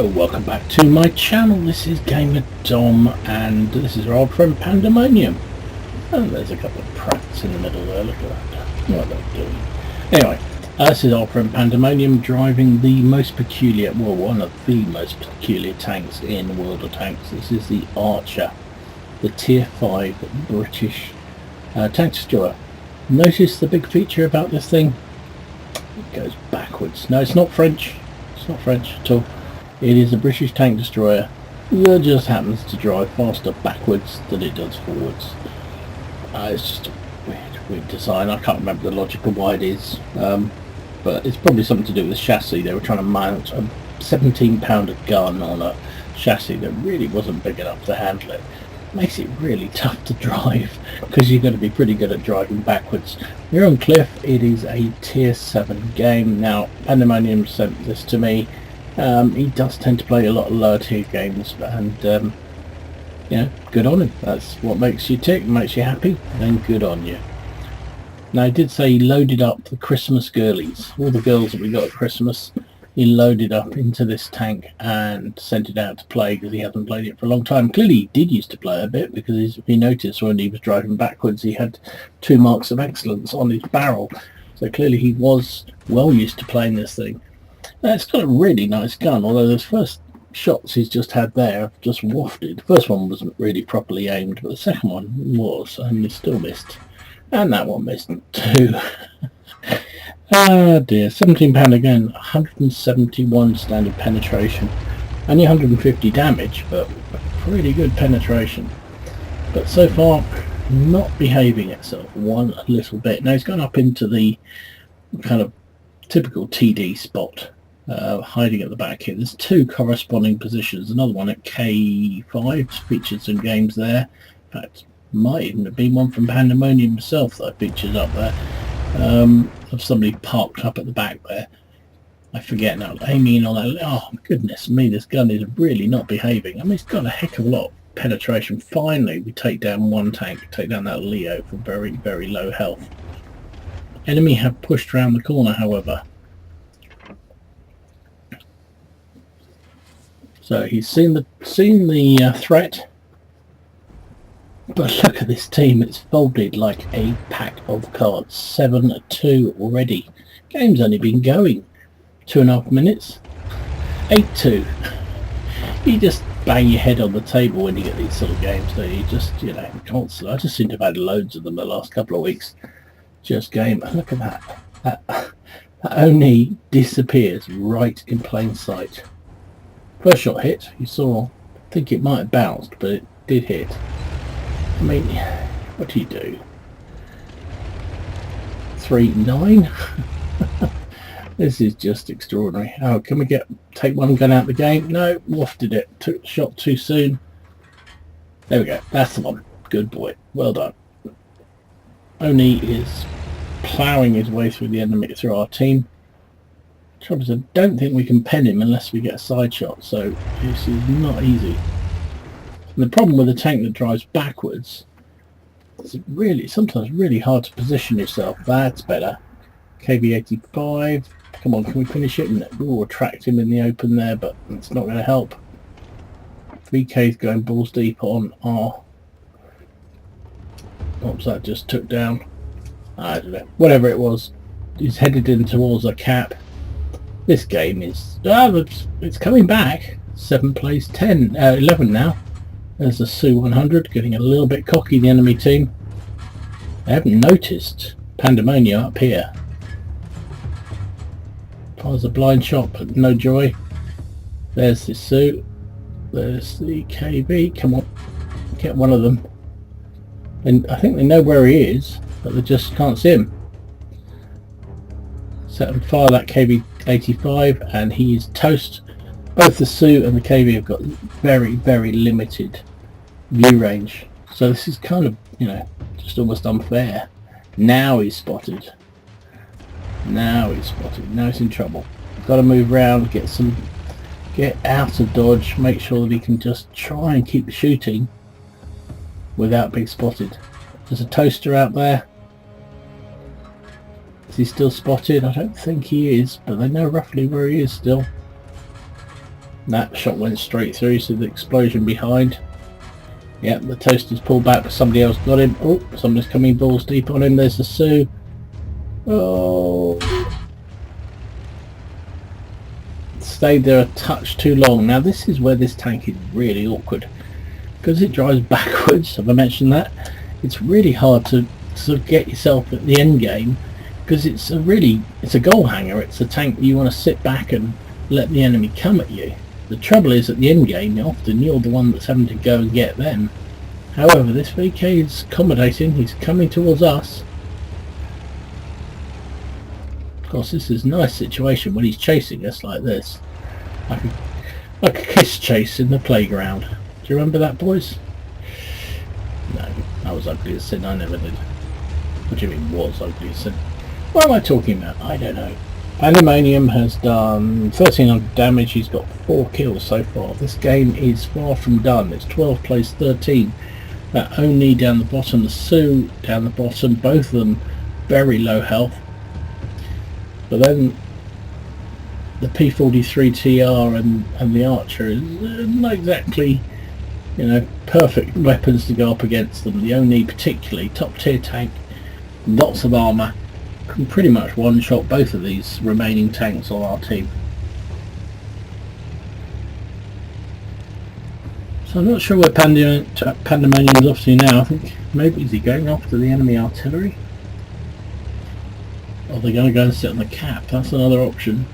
Hello, welcome back to my channel. This is Gamer Dom and this is our old friend Pandemonium. And there's a couple of prats in the middle there, look at that. What are they doing? Anyway, this is our friend Pandemonium driving the most peculiar, well, one of the most peculiar tanks in World of Tanks. This is the Archer, the Tier 5 British tank destroyer. Notice the big feature about this thing? It goes backwards. No, it's not French. It's not French at all. It is a British tank destroyer that just happens to drive faster backwards than it does forwards. It's just a weird design. I can't remember the logic of why it is, but it's probably something to do with the chassis. They were trying to mount a 17-pounder gun on a chassis that really wasn't big enough to handle it. Makes it really tough to drive because you've got to be pretty good at driving backwards. You're on Cliff. It is a Tier 7 game. Now, Pandemonium sent this to me. He does tend to play a lot of lower tier games, and you know, good on him. That's what makes you tick, makes you happy, then good on you. Now, he did say he loaded up the Christmas girlies, all the girls that we got at Christmas. He loaded up into this tank and sent it out to play because he hasn't played it for a long time. Clearly he did used to play a bit, because if you notice when he was driving backwards he had 2 marks of excellence on his barrel. So clearly he was well used to playing this thing. It's got a really nice gun, although those first shots he's just had there have just wafted. The first one wasn't really properly aimed, but the second one was, and he still missed. And that one missed too. Oh dear, 17-pounder gun, 171 standard penetration. Only 150 damage, but pretty good penetration. But so far, not behaving itself one little bit. Now he's gone up into the kind of typical TD spot, hiding at the back here. There's 2 corresponding positions. Another one at K5, featured some games there. In fact, might even have been one from Pandemonium himself that features up there. Of somebody parked up at the back there. I forget now, aiming on that. Oh goodness me, this gun is really not behaving. I mean, it's got a heck of a lot of penetration. Finally we take down one tank, take down that Leo for very, very low health. Enemy have pushed around the corner, however. So he's seen the threat. But look at this team, it's folded like a pack of cards. 7-2 already. Game's only been going 2.5 minutes. 8-2. You just bang your head on the table when you get these sort of games, so you just, you know, constantly. I just seem to have had loads of them the last couple of weeks. Just game. Look at that. That only disappears right in plain sight. First shot hit, you saw, I think it might have bounced, but it did hit. I mean, what do you do? 3-9? This is just extraordinary. Oh, can we take one gun out of the game? No, wafted it. Took shot too soon. There we go. That's the one. Good boy. Well done. Oni is ploughing his way through the enemy, through our team. Trouble is, I don't think we can pen him unless we get a side shot, so this is not easy. And the problem with a tank that drives backwards is really, sometimes really hard to position yourself. That's better. KV-85. Come on, can we finish it? We'll attract him in the open there, but it's not going to help. VK's going balls deep on R. Oops, that just took down. I don't know. Whatever it was. He's headed in towards a cap. This game is... it's coming back. 7 plays 10. 11 now. There's the Su-100 getting a little bit cocky, the enemy team. They haven't noticed Pandemonium up here. Fires a blind shot, but no joy. There's the Su. There's the KB. Come on, get one of them. And I think they know where he is, but they just can't see him. Set and fire that KB-85, and he is toast. Both the Su and the KB have got very, very limited view range. So this is kind of, you know, just almost unfair. Now he's spotted. Now he's spotted. Now he's in trouble. Got to move around, get out of dodge, make sure that he can just try and keep shooting without being spotted. There's a toaster out there. Is he still spotted? I don't think he is, but they know roughly where he is still. That shot went straight through, so the explosion behind. Yep, the toaster's pulled back, but somebody else got him. Oh, somebody's coming balls deep on him. There's the Sioux. Oh. Stayed there a touch too long. Now this is where this tank is really awkward. Because it drives backwards, have I mentioned that? It's really hard to sort of get yourself at the end game. Because it's a goal hanger. It's a tank you want to sit back and let the enemy come at you. The trouble is at the end game, often you're the one that's having to go and get them. However, this VK is accommodating. He's coming towards us. Of course, this is a nice situation when he's chasing us like this. Like a kiss chase in the playground. Do you remember that, boys? No, that was ugly as sin. I never did. What do you mean was ugly as sin? What am I talking about? I don't know. Pandemonium has done 1300 damage. He's got 4 kills so far. This game is far from done. It's 12 plays 13. That Oni down the bottom, the Sioux down the bottom, both of them very low health. But then the P43TR and the Archer is not exactly, perfect weapons to go up against them. The Oni particularly, top tier tank, lots of armour. Can pretty much one-shot both of these remaining tanks on our team. So I'm not sure where Pandemonium is off to now. I think maybe is he going after the enemy artillery? Or they're going to go and sit on the cap. That's another option.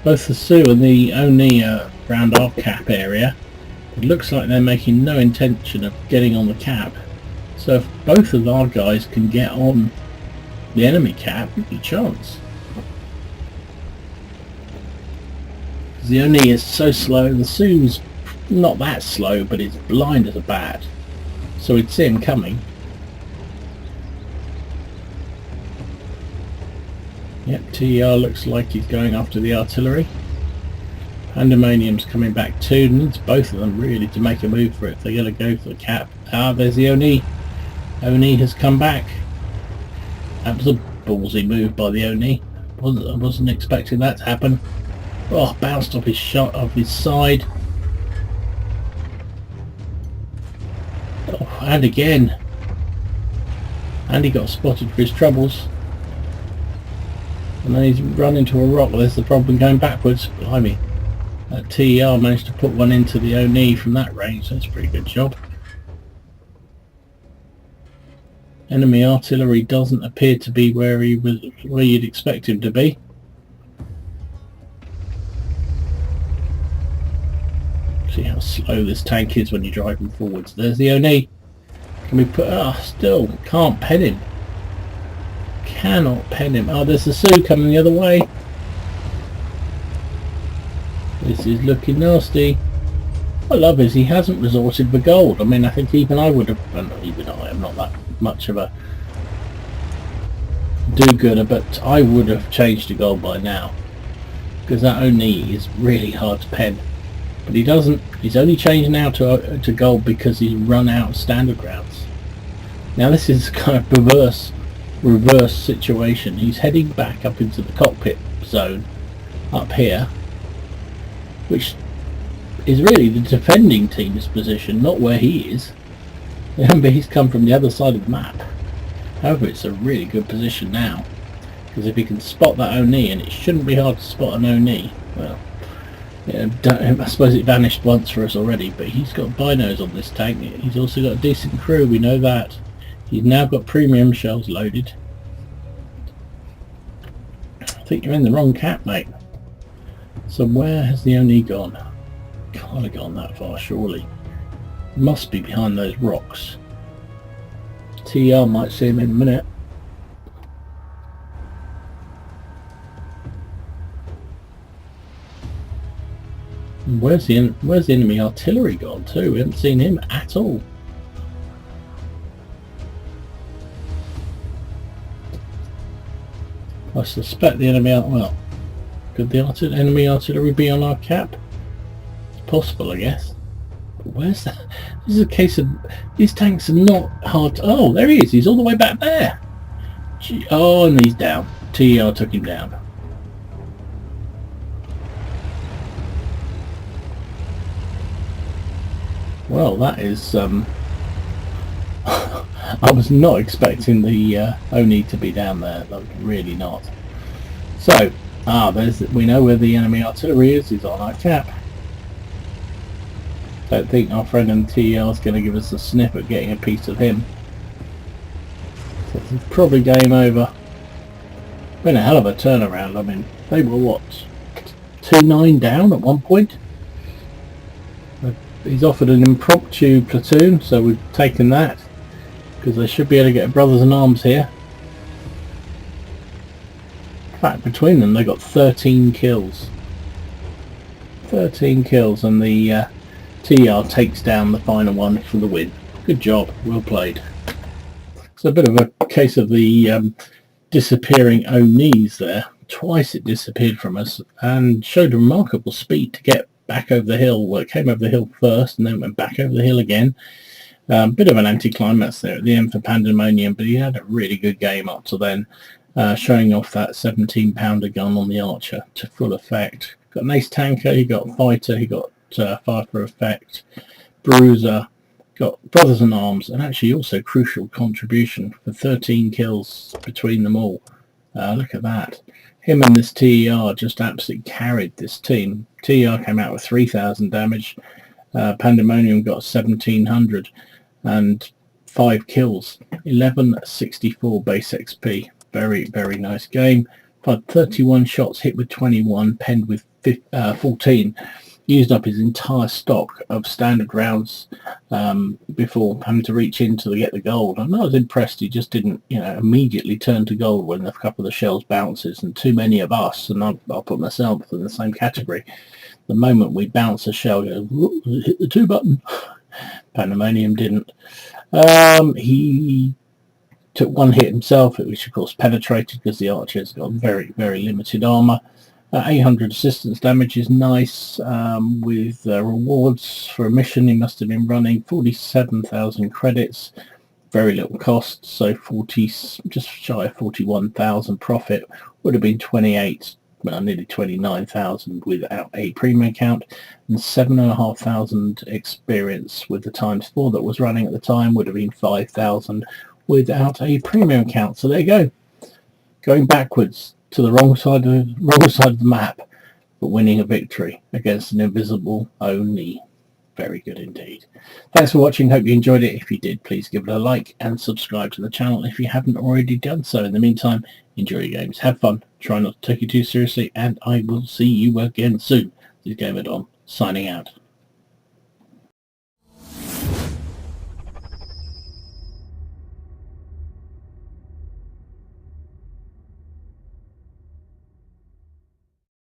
Both the Sioux and the Oni are around our cap area. It looks like they're making no intention of getting on the cap. So if both of our guys can get on the enemy cap, we've got a chance. The Oni is so slow. The Sioux's not that slow, but it's blind as a bat. So we'd see him coming. Yep, TR looks like he's going after the artillery. Pandemonium's coming back too. Needs both of them really to make a move for it. They're going to go for the cap. Ah, there's the Oni. Oni has come back. That was a ballsy move by the Oni. I wasn't expecting that to happen. Oh, bounced off his shot off his side. Oh, and again. And he got spotted for his troubles. And then he's run into a rock. There's the problem going backwards. Behind me. That TER managed to put one into the Oni from that range. That's a pretty good job. Enemy artillery doesn't appear to be where you'd expect him to be. See how slow this tank is when you're driving forwards. There's the Oni. Can we put... still can't pen him. Cannot pen him. Oh, there's the Sioux coming the other way. This is looking nasty. What I love is he hasn't resorted for gold. I mean, I think even I would have... Well, not even I am not that much of a do-gooder, but I would have changed to gold by now. Because that Oni is really hard to pen. But he doesn't. He's only changed now to gold because he's run out of standard grounds. Now this is kind of reverse situation. He's heading back up into the cockpit zone up here, which is really the defending team's position, not where he is. Remember, he's come from the other side of the map. However, it's a really good position now, because if he can spot that Oni, and it shouldn't be hard to spot an Oni, well, I suppose it vanished once for us already, but he's got binos on this tank. He's also got a decent crew, we know that. He's now got premium shells loaded. I think you're in the wrong cap, mate. So where has the Oni gone? Can't have gone that far, surely. Must be behind those rocks. TR might see him in a minute. Where's the enemy artillery gone to? We haven't seen him at all. I suspect the enemy... Well, could the enemy artillery be on our cap? It's possible, I guess. But where's that? This is a case of... These tanks are not hard to... Oh, there he is. He's all the way back there. Gee, oh, and he's down. TR took him down. Well, that is I was not expecting the Oni to be down there, like, really not. So, we know where the enemy artillery is. He's on our cap. Don't think our friend in TR is going to give us a sniff at getting a piece of him. So it's probably game over. Been a hell of a turnaround. I mean, they were what, 2-9 down at one point. He's offered an impromptu platoon, so we've taken that, because they should be able to get brothers in arms here. In fact, between them they got 13 kills. 13 kills, and the TR takes down the final one for the win. Good job, well played. It's a bit of a case of the disappearing Onis there. Twice it disappeared from us and showed remarkable speed to get back over the hill. Well, it came over the hill first and then went back over the hill again. Bit of an anticlimax there at the end for Pandemonium, but he had a really good game up to then, showing off that 17-pounder gun on the Archer to full effect. Got an ace tanker, he got fighter, he got fire for effect, bruiser, got brothers in arms, and actually also crucial contribution for 13 kills between them all. Look at that. Him and this TER just absolutely carried this team. TER came out with 3,000 damage. Pandemonium got 1,700 and 5 kills. 1164 base XP. Very, very nice game. Fired 31 shots, hit with 21, penned with 14. Used up his entire stock of standard rounds before having to reach in to get the gold. And I was impressed he just didn't, immediately turn to gold when a couple of the shells bounces, and too many of us, and I'll put myself in the same category. The moment we bounce a shell, goes, hit the 2 button. Pandemonium didn't. He took one hit himself, which of course penetrated because the Archer's got very, very limited armour. 800 assistance damage is nice, with rewards for a mission he must have been running. 47,000 credits, very little cost, so just shy of 41,000 profit. Would have been 28, nearly 29,000 without a premium account, and 7,500 experience with the ×4 that was running at the time. Would have been 5,000 without a premium account. So there you go, going backwards to the wrong side of the map, but winning a victory against an invisible Oni. Very good indeed. Thanks for watching. Hope you enjoyed it. If you did, please give it a like and subscribe to the channel if you haven't already done so. In the meantime, enjoy your games, have fun, try not to take it too seriously, and I will see you again soon. This is WoT Portal, signing out.